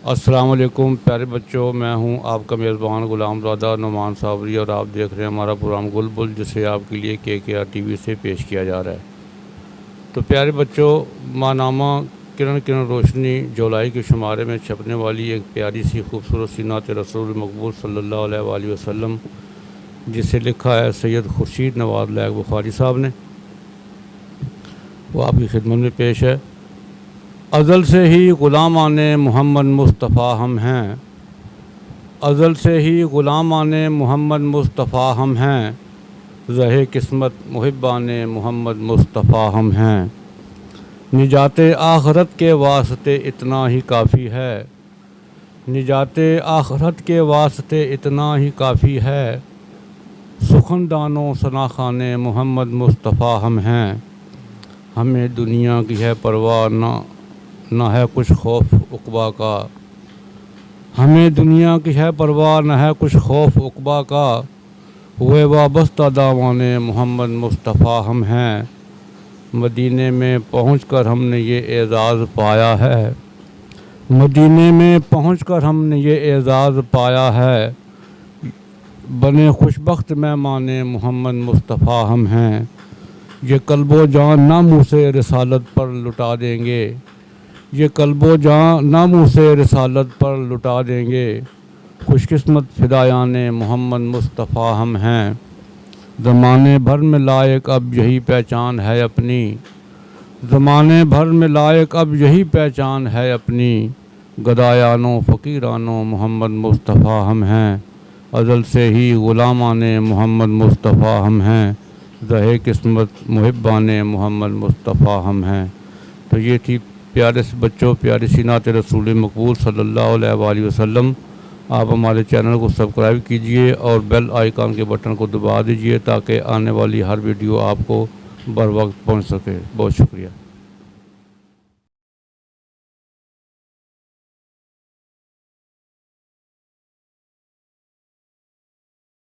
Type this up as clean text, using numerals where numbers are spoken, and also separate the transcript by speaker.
Speaker 1: السلام علیکم پیارے بچوں، میں ہوں آپ کا میزبان غلام زادہ نعمان صابری، اور آپ دیکھ رہے ہیں ہمارا پروگرام گل بل، جسے آپ کے لیے KKR TV سے پیش کیا جا رہا ہے۔ تو پیارے بچوں، ماہنامہ کرن کرن روشنی جولائی کے شمارے میں چھپنے والی ایک پیاری سی خوبصورت سی نعت رسول مقبول صلی اللہ علیہ وآلہ وسلم، جسے لکھا ہے سید خورشید نواز لائق بخاری صاحب نے، وہ آپ کی خدمت میں پیش ہے۔ ازل سے ہی غلامان محمد مصطفیٰ ہم ہیں، ازل سے ہی غلامان محمد مصطفیٰ ہم ہیں، رہے قسمت محبان محمد مصطفیٰ ہم ہیں۔ نجات آخرت کے واسطے اتنا ہی کافی ہے، نجات آخرت کے واسطے اتنا ہی کافی ہے، سخندانوں ثناخان محمد مصطفیٰ ہم ہیں۔ ہمیں دنیا کی ہے پرواہ نہ ہے کچھ خوف عقبیٰ کا، ہمیں دنیا کی ہے پرواہ نہ ہے کچھ خوف عقبیٰ کا، ہوئے وابستہ دامان محمد مصطفیٰ ہم ہیں۔ مدینے میں پہنچ کر ہم نے یہ اعزاز پایا ہے، مدینے میں پہنچ کر ہم نے یہ اعزاز پایا ہے، بنے خوش بخت مہمان محمد مصطفیٰ ہم ہیں۔ یہ قلب و جان ناموس رسالت پر لٹا دیں گے، یہ قلب و جان ناموس رسالت پر لٹا دیں گے، خوش قسمت فدایان محمد مصطفیٰ ہم ہیں۔ زمانے بھر میں لائق اب یہی پہچان ہے اپنی، زمانے بھر میں لائق اب یہی پہچان ہے اپنی، گدایانوں فقیرانوں محمد مصطفیٰ ہم ہیں۔ ازل سے ہی غلامان محمد مصطفیٰ ہم ہیں، رہے قسمت محبان محمد مصطفیٰ ہم ہیں۔ تو یہ تھی پیارے سے بچوں پیاری سی نعت رسول مقبول صلی اللہ علیہ وآلہ وسلم۔ آپ ہمارے چینل کو سبسکرائب کیجئے اور بیل آئیکن کے بٹن کو دبا دیجئے، تاکہ آنے والی ہر ویڈیو آپ کو بر وقت پہنچ سکے۔ بہت شکریہ۔